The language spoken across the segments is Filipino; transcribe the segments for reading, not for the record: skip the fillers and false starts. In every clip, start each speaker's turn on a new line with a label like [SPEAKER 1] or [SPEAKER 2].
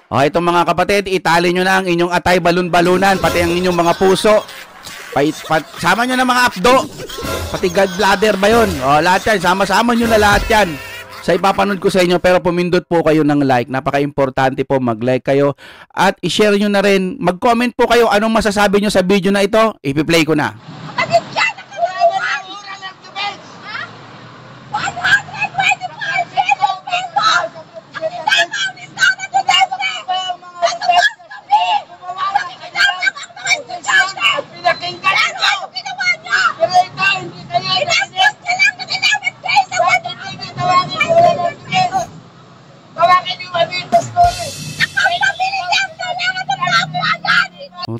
[SPEAKER 1] O, itong mga kapatid, itali nyo na ang inyong atay balon-balunan, pati ang inyong mga puso. Sama nyo na mga apdo. Pati gallbladder ba yun? O, lahat yan. Sama-sama nyo na lahat yan. Sa ipapanood ko sa inyo, pero pumindot po kayo ng like. Napaka-importante po mag-like kayo. At i-share nyo na rin. Mag-comment po kayo anong masasabi nyo sa video na ito. Ipi-play ko na.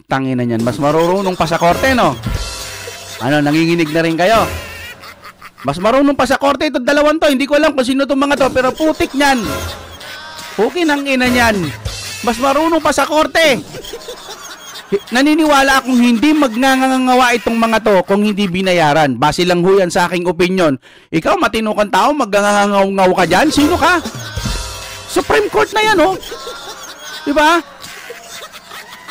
[SPEAKER 1] Tangin na yan. Mas marunong pa sa korte, no? Ano, nanginginig na rin kayo? Mas marunong pa sa korte itong dalawang to. Hindi ko alam kung sino itong mga to, pero putik niyan. Pukin ang ina niyan. Mas marunong pa sa korte. Naniniwala akong hindi magngangangawa itong mga to kung hindi binayaran. Base lang ho yan sa aking opinion. Ikaw, matino kang tao, magngangangaw ka dyan? Sino ka? Supreme Court na yan, oh. Diba?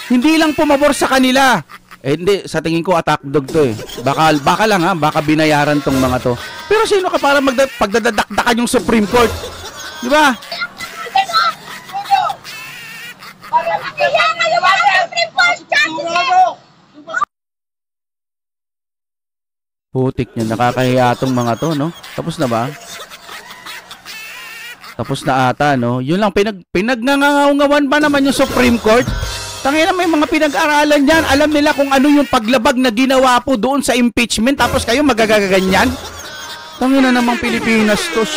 [SPEAKER 1] Hindi lang pumabor sa kanila. Hindi, sa tingin ko attack dog to eh. Baka lang ha, baka binayaran tong mga to. Pero sino ka para pagdadakdakan yung Supreme Court? Di ba? Putik niya, nakakahiya tong mga to, no? Tapos na ba? Tapos na ata, no? Yun lang, pinagngangawan ba naman yung Supreme Court? Tangina, may mga pinag-aralan dyan. Alam nila kung ano yung paglabag na ginawa po doon sa impeachment. Tapos kayo magagaganyan. Tangina namang Pilipinas to.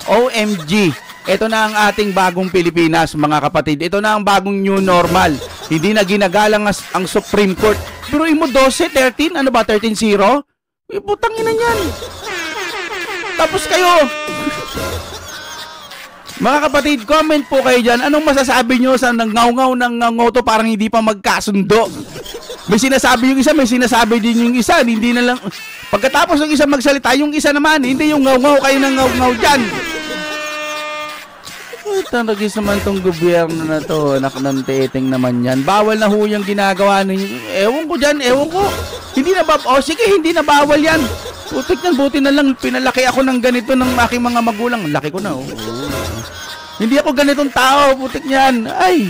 [SPEAKER 1] OMG. Ito na ang ating bagong Pilipinas, mga kapatid. Ito na ang bagong new normal. Hindi na ginagalang ang Supreme Court. Pero imo 12, 13, ano ba, 13-0? Putangina niyan. Tapos kayo... Mga kapatid, comment po kayo dyan. Anong masasabi nyo sa nangaw-ngaw ng ngoto parang hindi pa magkasundo? May sinasabi yung isa, may sinasabi din yung isa. Hindi na lang... Pagkatapos ng isa magsalita, yung isa naman, hindi yung ngaw-ngaw kayo ng ngaw-ngaw dyan. Tanagis naman tong gobyerno na to. Anak ng teteng naman yan. Bawal na ho yung ginagawa ninyo. Ewan ko dyan, ewan ko. Hindi na ba... O sige, hindi na bawal yan. Putik na, buti na lang pinalaki ako ng ganito ng aking mga magulang. Laki ko na, oh. Hindi ako ganitong tao, putik niyan. Ay,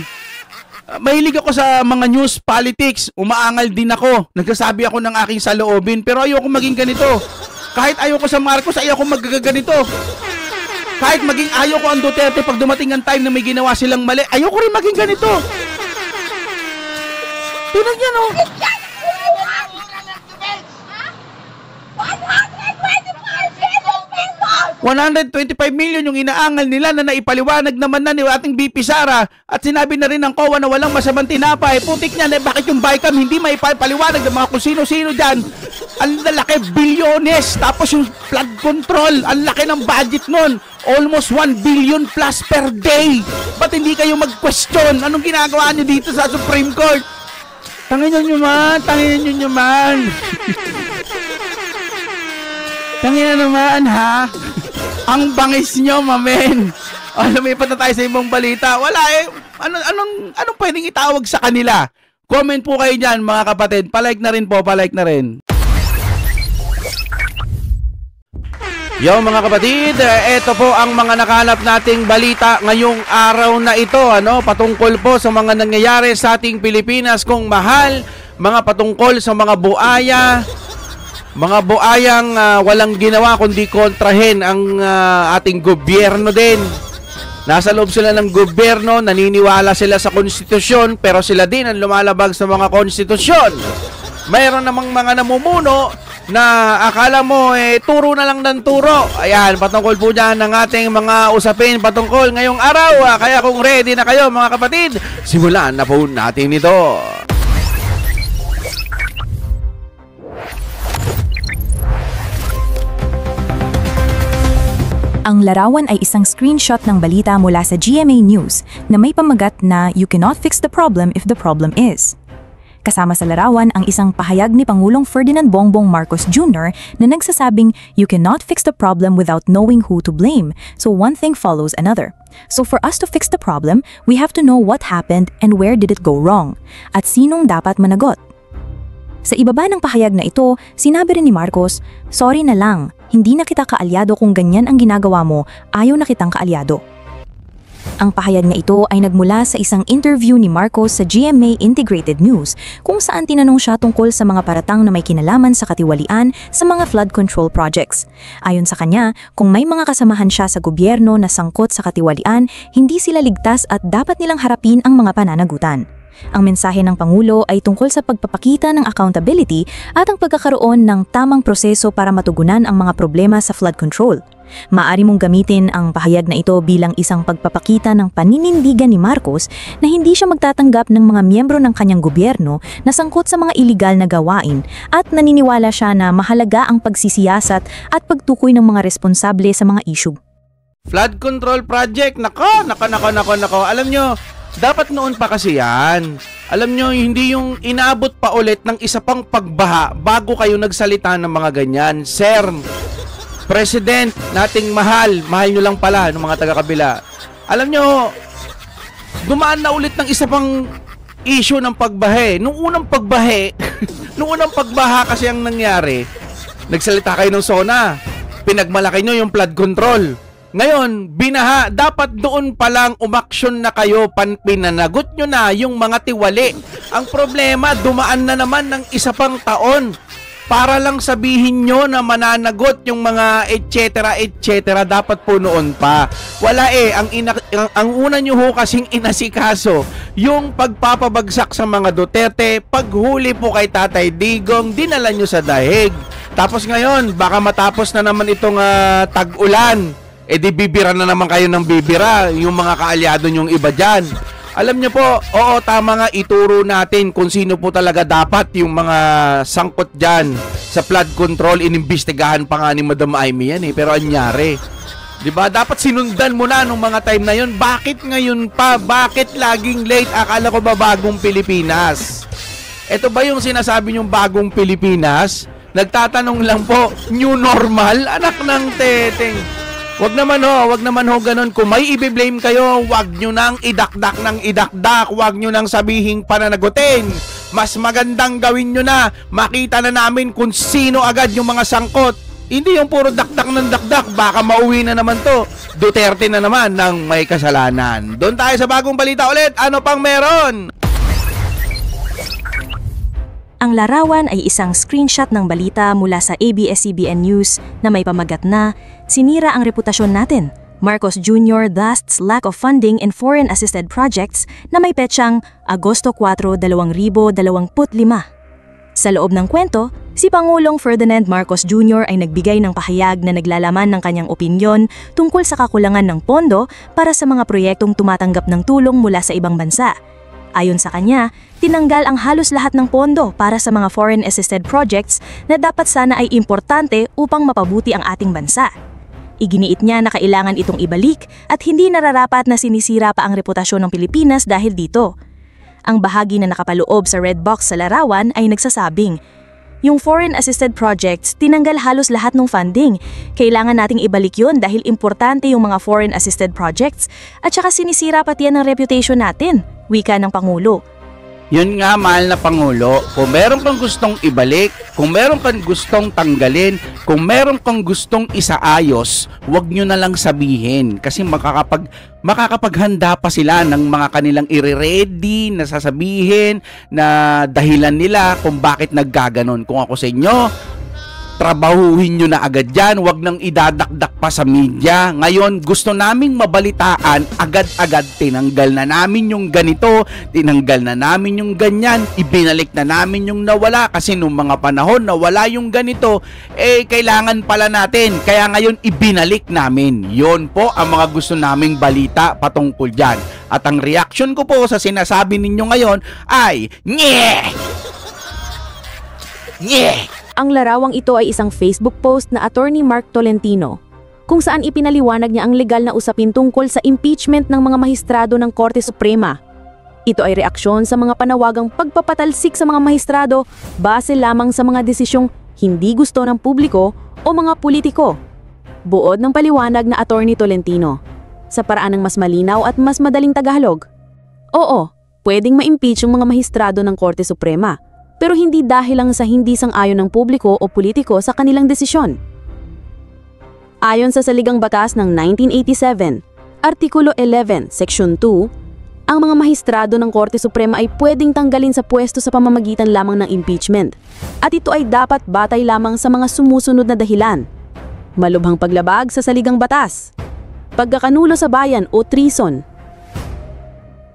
[SPEAKER 1] mahilig ako sa mga news, politics. Umaangal din ako. Nagsasabi ako ng aking saloobin. Pero ayoko maging ganito. Kahit ayoko sa Marcos, ayoko magagaganito. Kahit maging ayoko ang Duterte pag dumating ang time na may ginawa silang mali, ayoko rin maging ganito. Tinan niya, no? 125 million yung inaangal nila na naipaliwanag naman na ni ating BP Sara at sinabi na rin ng COA na walang masamang tinapay. Putik niya na bakit yung BICAM hindi maipaliwanag ng mga kung sino-sino dyan. Ang laki, bilyones. Tapos yung flood control, ang laki ng budget nun. Almost 1 billion plus per day. Ba't hindi kayo mag-question? Anong ginagawa nyo dito sa Supreme Court? Tangin nyo man. Tangin na naman, ha? Ang bangis nyo, mamen. Lumipat na tayo sa ibang balita. Wala eh. Anong pwedeng itawag sa kanila? Comment po kayo dyan, mga kapatid. Palike na rin po, palike na rin. Yo mga kapatid, ito po ang mga nakahanap nating balita ngayong araw na ito, patungkol po sa mga nangyayari sa ating Pilipinas kung mahal, mga patungkol sa mga buayang walang ginawa kundi kontrahin ang ating gobyerno din. Nasa loob sila ng gobyerno, naniniwala sila sa konstitusyon, pero sila din ang lumalabag sa mga konstitusyon. Mayroon namang mga namumuno na akala mo turo na lang ng turo. Ayan, patungkol po dyan ng ating mga usapin patungkol ngayong araw. Kaya kung ready na kayo mga kapatid, simulan na po natin ito.
[SPEAKER 2] Ang larawan ay isang screenshot ng balita mula sa GMA News na may pamagat na "You cannot fix the problem if the problem is." Kasama sa larawan ang isang pahayag ni Pangulong Ferdinand Bongbong Marcos Jr. na nagsasabing, "You cannot fix the problem without knowing who to blame, so one thing follows another." So for us to fix the problem, we have to know what happened and where did it go wrong, at sinong dapat managot. Sa ibaba ng pahayag na ito, sinabi rin ni Marcos, "Sorry na lang, hindi na kita kaalyado kung ganyan ang ginagawa mo, ayaw na kitang kaalyado." Ang pahayag na ito ay nagmula sa isang interview ni Marcos sa GMA Integrated News kung saan tinanong siya tungkol sa mga paratang na may kinalaman sa katiwalian sa mga flood control projects. Ayon sa kanya, kung may mga kasamahan siya sa gobyerno na sangkot sa katiwalian, hindi sila ligtas at dapat nilang harapin ang mga pananagutan. Ang mensahe ng Pangulo ay tungkol sa pagpapakita ng accountability at ang pagkakaroon ng tamang proseso para matugunan ang mga problema sa flood control. Maaari mong gamitin ang pahayag na ito bilang isang pagpapakita ng paninindigan ni Marcos na hindi siya magtatanggap ng mga miyembro ng kanyang gobyerno na sangkot sa mga iligal na gawain at naniniwala siya na mahalaga ang pagsisiyasat at pagtukoy ng mga responsable sa mga issue.
[SPEAKER 1] Flood control project, nako. Alam nyo, dapat noon pa kasi yan. Alam nyo, hindi yung inaabot pa ulit ng isa pang pagbaha bago kayo nagsalita ng mga ganyan. Sir, President, nating mahal nyo lang pala ng mga taga-kabila. Alam nyo, dumaan na ulit ng isa pang issue ng pagbahe. Nung unang pagbaha kasi ang nangyari, nagsalita kayo ng SONA, pinagmalaki nyo yung flood control. Ngayon, binaha, dapat doon pa lang umaksyon na kayo, pinanagot nyo na yung mga tiwali. Ang problema, dumaan na naman ng isa pang taon para lang sabihin nyo na mananagot yung mga etc. Dapat po noon pa. Wala ang una nyo ho kasing inasikaso, yung pagpapabagsak sa mga Duterte, paghuli po kay Tatay Digong, dinala nyo sa dahig. Tapos ngayon, baka matapos na naman itong tag-ulan, di bibira na naman kayo ng bibira, yung mga kaalyado nyong iba dyan. Alam nyo po, oo, tama nga, ituro natin kung sino po talaga dapat yung mga sangkot dyan sa flood control. Inimbestigahan pa nga ni Madam Amy yan pero anyari. Diba? Dapat sinundan mo na nung mga time na yun. Bakit ngayon pa? Bakit laging late? Akala ko ba bagong Pilipinas? Ito ba yung sinasabi nyong bagong Pilipinas? Nagtatanong lang po, new normal? Anak ng teteng. Wag naman ho ganun. Kung may i-blame kayo, wag nyo nang idakdak ng idakdak, wag nyo nang sabihing pananagutin. Mas magandang gawin nyo na, makita na namin kung sino agad yung mga sangkot. Hindi yung puro dakdak ng dakdak, baka mauwi na naman to. Duterte na naman ng may kasalanan. Doon tayo sa bagong balita ulit, ano pang meron?
[SPEAKER 3] Ang larawan ay isang screenshot ng balita mula sa ABS-CBN News na may pamagat na "Sinira ang reputasyon natin. Marcos Jr. blasts lack of funding in foreign-assisted projects" na may petsang Agosto 4, 2025. Sa loob ng kwento, si Pangulong Ferdinand Marcos Jr. ay nagbigay ng pahayag na naglalaman ng kanyang opinyon tungkol sa kakulangan ng pondo para sa mga proyektong tumatanggap ng tulong mula sa ibang bansa. Ayon sa kanya, tinanggal ang halos lahat ng pondo para sa mga foreign-assisted projects na dapat sana ay importante upang mapabuti ang ating bansa. Iginiit niya na kailangan itong ibalik at hindi nararapat na sinisira pa ang reputasyon ng Pilipinas dahil dito. Ang bahagi na nakapaloob sa red box sa larawan ay nagsasabing, "Yung foreign-assisted projects, tinanggal halos lahat ng funding. Kailangan nating ibalik yun dahil importante yung mga foreign-assisted projects at saka sinisira pati yan ang reputation natin," wika ng Pangulo.
[SPEAKER 1] Yun nga, mahal na Pangulo, kung meron kang gustong ibalik, kung meron kang gustong tanggalin, kung meron kang gustong isaayos, wag nyo na lang sabihin kasi makakapaghanda pa sila ng mga kanilang i-ready na sasabihin na dahilan nila kung bakit naggaganon. Kung ako sa inyo, trabahuhin nyo na agad yan, wag nang idadakdak pa sa media. Ngayon, gusto naming mabalitaan, agad-agad tinanggal na namin yung ganito, tinanggal na namin yung ganyan, ibinalik na namin yung nawala kasi nung mga panahon nawala yung ganito, kailangan pala natin. Kaya ngayon, ibinalik namin. Yon po ang mga gusto naming balita patungkol dyan. At ang reaction ko po sa sinasabi ninyo ngayon ay, nye! Nye!
[SPEAKER 3] Ang larawang ito ay isang Facebook post na Attorney Mark Tolentino, kung saan ipinaliwanag niya ang legal na usapin tungkol sa impeachment ng mga mahistrado ng Korte Suprema.
[SPEAKER 4] Ito ay reaksyon sa mga panawagang pagpapatalsik sa mga mahistrado base lamang sa mga desisyong hindi gusto ng publiko o mga politiko. Buod ng paliwanag na Attorney Tolentino, sa paraan ng mas malinaw at mas madaling Tagalog. Oo, pwedeng ma-impeach yung mga mahistrado ng Korte Suprema, pero hindi dahil lang sa hindi sang-ayon ng publiko o politiko sa kanilang desisyon. Ayon sa saligang batas ng 1987, Artikulo 11, Section 2, ang mga mahistrado ng Korte Suprema ay pwedeng tanggalin sa pwesto sa pamamagitan lamang ng impeachment. At ito ay dapat batay lamang sa mga sumusunod na dahilan. Malubhang paglabag sa saligang batas, pagkakanulo sa bayan o treason,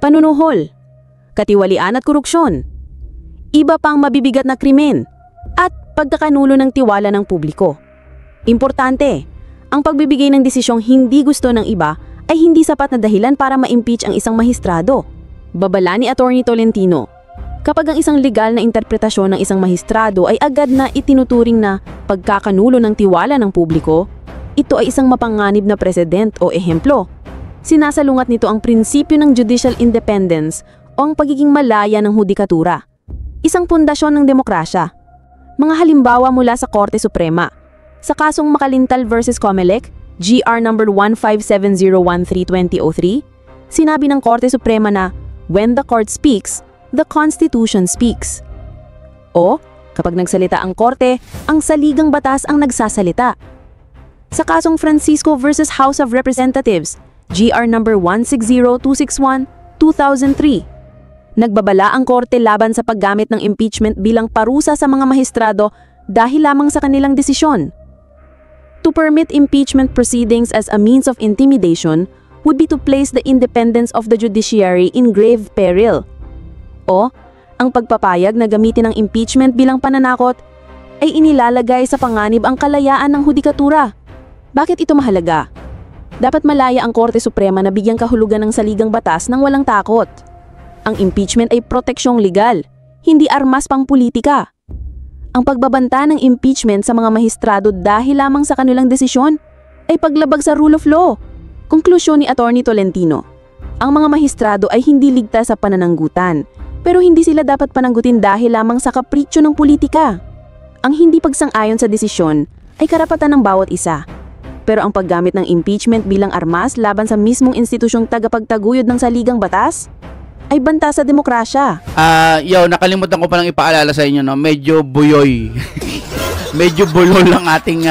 [SPEAKER 4] panunuhol, katiwalian at korupsyon, iba pang mabibigat na krimen, at pagkakanulo ng tiwala ng publiko. Importante, ang pagbibigay ng desisyong hindi gusto ng iba ay hindi sapat na dahilan para ma-impeach ang isang mahistrado. Babala ni Attorney Tolentino, kapag ang isang legal na interpretasyon ng isang mahistrado ay agad na itinuturing na pagkakanulo ng tiwala ng publiko, ito ay isang mapanganib na presedent o ehemplo. Sinasalungat nito ang prinsipyo ng judicial independence o ang pagiging malaya ng hudikatura, isang pundasyon ng demokrasya. Mga halimbawa mula sa Korte Suprema, sa kasong Makalintal vs. Comelec, GR number 15701-3-2003, sinabi ng Korte Suprema na when the court speaks, the Constitution speaks. O, kapag nagsalita ang korte, ang saligang batas ang nagsasalita. Sa kasong Francisco vs. House of Representatives, GR number 160261-2003, nagbabala ang korte laban sa paggamit ng impeachment bilang parusa sa mga mahistrado dahil lamang sa kanilang desisyon. To permit impeachment proceedings as a means of intimidation would be to place the independence of the judiciary in grave peril. O, ang pagpapayag na gamitin ang impeachment bilang pananakot ay inilalagay sa panganib ang kalayaan ng hudikatura. Bakit ito mahalaga? Dapat malaya ang Korte Suprema na bigyang kahulugan ng saligang batas nang walang takot. Ang impeachment ay proteksyong legal, hindi armas pang politika. Ang pagbabanta ng impeachment sa mga mahistrado dahil lamang sa kanilang desisyon ay paglabag sa rule of law. Konklusyon ni Attorney Tolentino, ang mga mahistrado ay hindi ligtas sa panananggutan, pero hindi sila dapat pananggutin dahil lamang sa kapritsyo ng politika. Ang hindi pagsang-ayon sa desisyon ay karapatan ng bawat isa. Pero ang paggamit ng impeachment bilang armas laban sa mismong institusyong tagapagtaguyod ng saligang batas ay banta sa demokrasya.
[SPEAKER 1] Nakalimutan ko palang ipaalala sa inyo, no? Medyo buyoy. Medyo bulol ang ating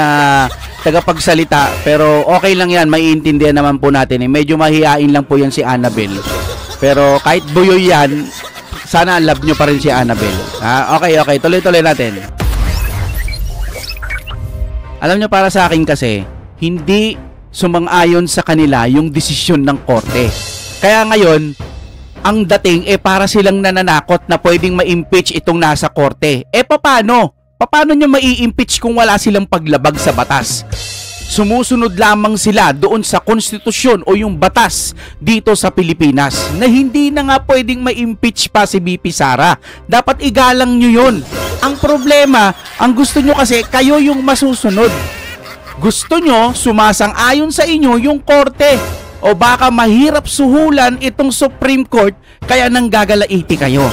[SPEAKER 1] tagapagsalita. Pero okay lang yan, maiintindihan naman po natin. Medyo mahihain lang po yan si Annabel. Pero kahit buyoy yan, sana love nyo pa rin si Annabel. Okay. Tuloy-tuloy natin. Alam nyo, para sa akin kasi, hindi sumang-ayon sa kanila yung desisyon ng korte. Kaya ngayon, ang dating para silang nananakot na pwedeng ma-impeach itong nasa korte. Paano? Paano nyo mai-impeach kung wala silang paglabag sa batas? Sumusunod lamang sila doon sa konstitusyon o yung batas dito sa Pilipinas na hindi na nga pwedeng ma-impeach pa si BP Sara. Dapat igalang nyo yun. Ang problema, ang gusto nyo kasi kayo yung masusunod. Gusto nyo sumasang-ayon sa inyo yung korte. O baka mahirap suhulan itong Supreme Court kaya nanggagalaiti kayo.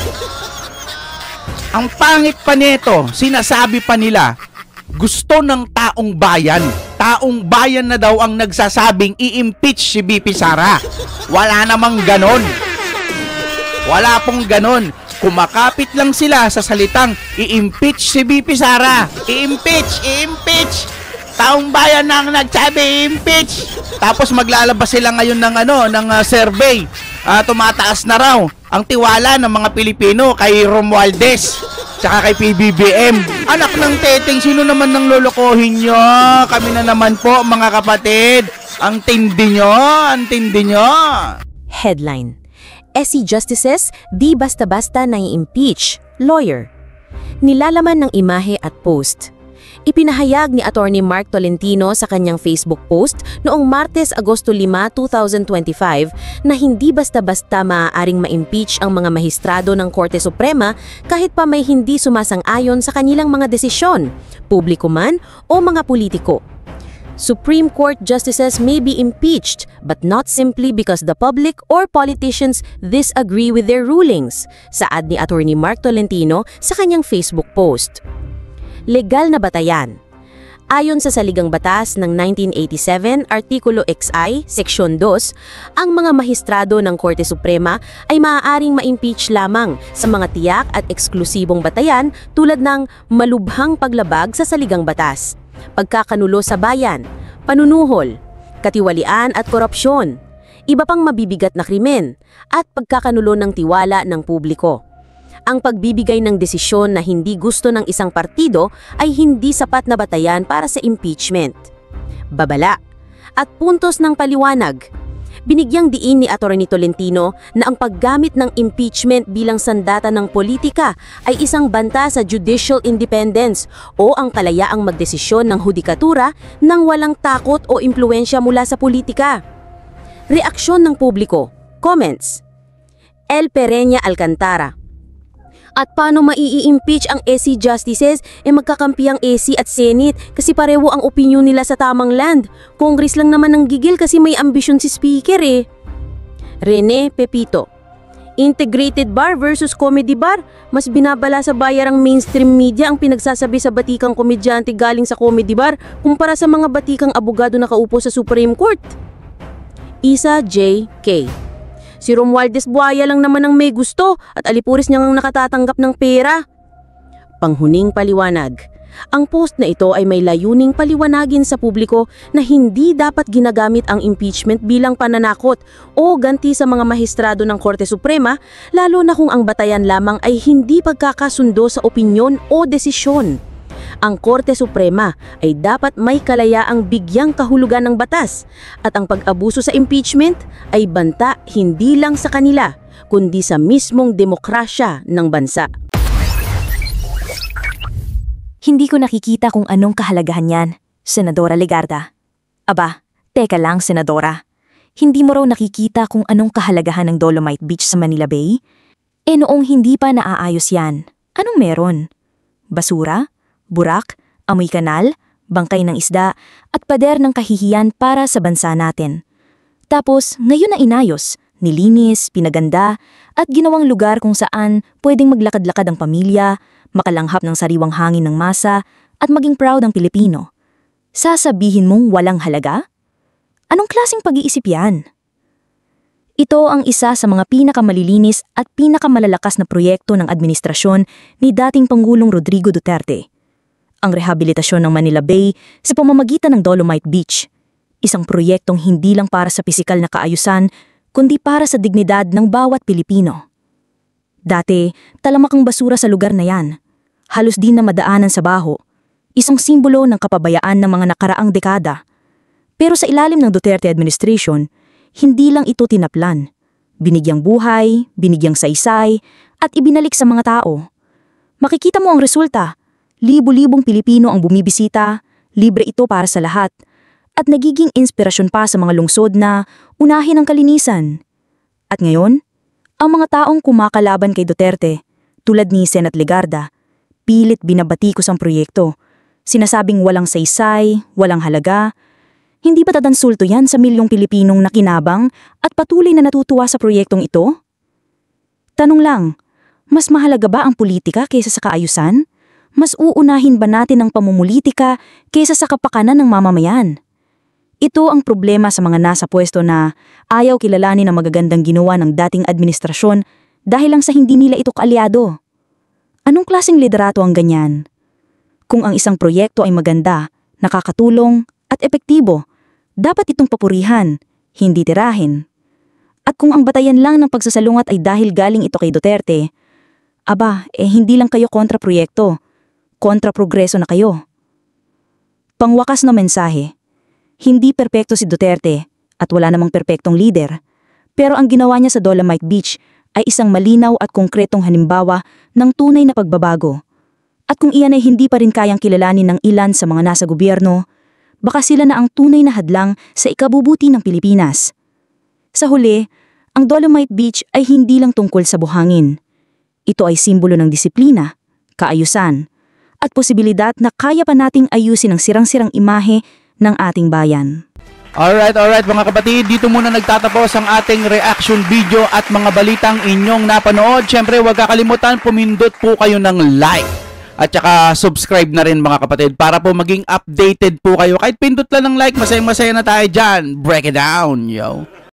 [SPEAKER 1] Ang pangit pa nito, sinasabi pa nila, gusto ng taong bayan. Taong bayan na daw ang nagsasabing i-impeach si BP Sara. Wala namang ganon. Wala pong ganon. Kumakapit lang sila sa salitang i-impeach si BP Sara. I-impeach. Taong bayan na ang nagsabi impeach. Tapos maglalabas sila ngayon ng survey. Tumataas na raw ang tiwala ng mga Pilipino kay Romualdez tsaka kay PBBM. Anak ng teteng, sino naman nang lolokohin nyo? Kami na naman po, mga kapatid. Ang tindi nyo.
[SPEAKER 3] Headline: SC Justices di basta-basta nai-impeach. Lawyer. Nilalaman ng imahe at post. Ipinahayag ni Attorney Mark Tolentino sa kanyang Facebook post noong Martes, Agosto 5, 2025 na hindi basta-basta maaaring ma-impeach ang mga mahistrado ng Korte Suprema kahit pa may hindi sumasang-ayon sa kanilang mga desisyon, publiko man o mga politiko.
[SPEAKER 5] Supreme Court justices may be impeached, but not simply because the public or politicians disagree with their rulings, saad ni Attorney Mark Tolentino sa kanyang Facebook post. Legal na batayan. Ayon sa Saligang Batas ng 1987, Artikulo XI, Seksyon 2, ang mga mahistrado ng Korte Suprema ay maaaring ma-impeach lamang sa mga tiyak at eksklusibong batayan tulad ng malubhang paglabag sa Saligang Batas, pagkakanulo sa bayan, panunuhol, katiwalian at korupsyon, iba pang mabibigat na krimen, at pagkakanulo ng tiwala ng publiko. Ang pagbibigay ng desisyon na hindi gusto ng isang partido ay hindi sapat na batayan para sa impeachment. Babala at puntos ng paliwanag. Binigyang diin ni Atty. Tolentino na ang paggamit ng impeachment bilang sandata ng politika ay isang banta sa judicial independence o ang kalayaang magdesisyon ng hudikatura nang walang takot o impluensya mula sa politika. Reaksyon ng publiko. Comments. El Pereña Alcantara. At paano mai-impeach ang SC Justices? Magkakampi ang SC at Senate kasi pareho ang opinyon nila sa tamang land. Congress lang naman ang gigil kasi may ambisyon si Speaker Rene Pepito. Integrated bar versus comedy bar? Mas binabala sa bayarang mainstream media ang pinagsasabi sa batikang komedyante galing sa comedy bar kumpara sa mga batikang abogado na kaupo sa Supreme Court. Isa J. K. Si Romualdez Buaya lang naman ang may gusto at Alipuris niyang nakatatanggap ng pera. Panghuning paliwanag. Ang post na ito ay may layuning paliwanagin sa publiko na hindi dapat ginagamit ang impeachment bilang pananakot o ganti sa mga mahistrado ng Korte Suprema, lalo na kung ang batayan lamang ay hindi pagkakasundo sa opinyon o desisyon. Ang Korte Suprema ay dapat may kalayaang bigyang kahulugan ng batas at ang pag-abuso sa impeachment ay banta hindi lang sa kanila kundi sa mismong demokrasya ng bansa.
[SPEAKER 2] Hindi ko nakikita kung anong kahalagahan yan, Senadora Legarda. Aba, teka lang, Senadora. Hindi mo raw nakikita kung anong kahalagahan ng Dolomite Beach sa Manila Bay? Noong hindi pa naaayos yan, anong meron? Basura? Burak, amoy kanal, bangkay ng isda, at pader ng kahihiyan para sa bansa natin. Tapos, ngayon na inayos, nilinis, pinaganda, at ginawang lugar kung saan pwedeng maglakad-lakad ang pamilya, makalanghap ng sariwang hangin ng masa, at maging proud ang Pilipino. Sasabihin mong walang halaga? Anong klaseng pag-iisip yan? Ito ang isa sa mga pinakamalilinis at pinakamalalakas na proyekto ng administrasyon ni dating Pangulong Rodrigo Duterte. Ang rehabilitasyon ng Manila Bay sa pamamagitan ng Dolomite Beach. Isang proyektong hindi lang para sa pisikal na kaayusan, kundi para sa dignidad ng bawat Pilipino. Dati, talamak ang basura sa lugar na yan. Halos di na madaanan sa baho. Isang simbolo ng kapabayaan ng mga nakaraang dekada. Pero sa ilalim ng Duterte administration, hindi lang ito tinaplan. Binigyang buhay, binigyang saysay, at ibinalik sa mga tao. Makikita mo ang resulta. Libo-libong Pilipino ang bumibisita, libre ito para sa lahat, at nagiging inspirasyon pa sa mga lungsod na unahin ang kalinisan. At ngayon, ang mga taong kumakalaban kay Duterte, tulad ni Senat Legarda, pilit binabatikos ang proyekto. Sinasabing walang saysay, walang halaga. Hindi ba tatansulto yan sa milyong Pilipinong nakinabang at patuloy na natutuwa sa proyektong ito? Tanong lang, mas mahalaga ba ang politika kaysa sa kaayusan? Mas uunahin ba natin ang pamumulitika kaysa sa kapakanan ng mamamayan? Ito ang problema sa mga nasa pwesto na ayaw kilalanin ang magagandang ginawa ng dating administrasyon dahil lang sa hindi nila ito kaalyado. Anong klaseng liderato ang ganyan? Kung ang isang proyekto ay maganda, nakakatulong at epektibo, dapat itong papurihan, hindi tirahin. At kung ang batayan lang ng pagsasalungat ay dahil galing ito kay Duterte, hindi lang kayo kontra proyekto. Kontra-progreso na kayo. Pangwakas na mensahe, hindi perpekto si Duterte at wala namang perpektong leader, pero ang ginawa niya sa Dolomite Beach ay isang malinaw at konkretong halimbawa ng tunay na pagbabago. At kung iyan ay hindi pa rin kayang kilalanin ng ilan sa mga nasa gobyerno, baka sila na ang tunay na hadlang sa ikabubuti ng Pilipinas. Sa huli, ang Dolomite Beach ay hindi lang tungkol sa buhangin. Ito ay simbolo ng disiplina, kaayusan, at posibilidad na kaya pa nating ayusin ang sirang-sirang imahe
[SPEAKER 3] ng ating bayan.
[SPEAKER 1] Alright mga kapatid, dito muna nagtatapos ang ating reaction video at mga balitang inyong napanood. Siyempre, huwag kakalimutan, pumindot po kayo ng like at saka subscribe na rin mga kapatid para po maging updated po kayo. Kahit pindot lang ng like, masaya-masaya na tayo dyan. Break it down, yo!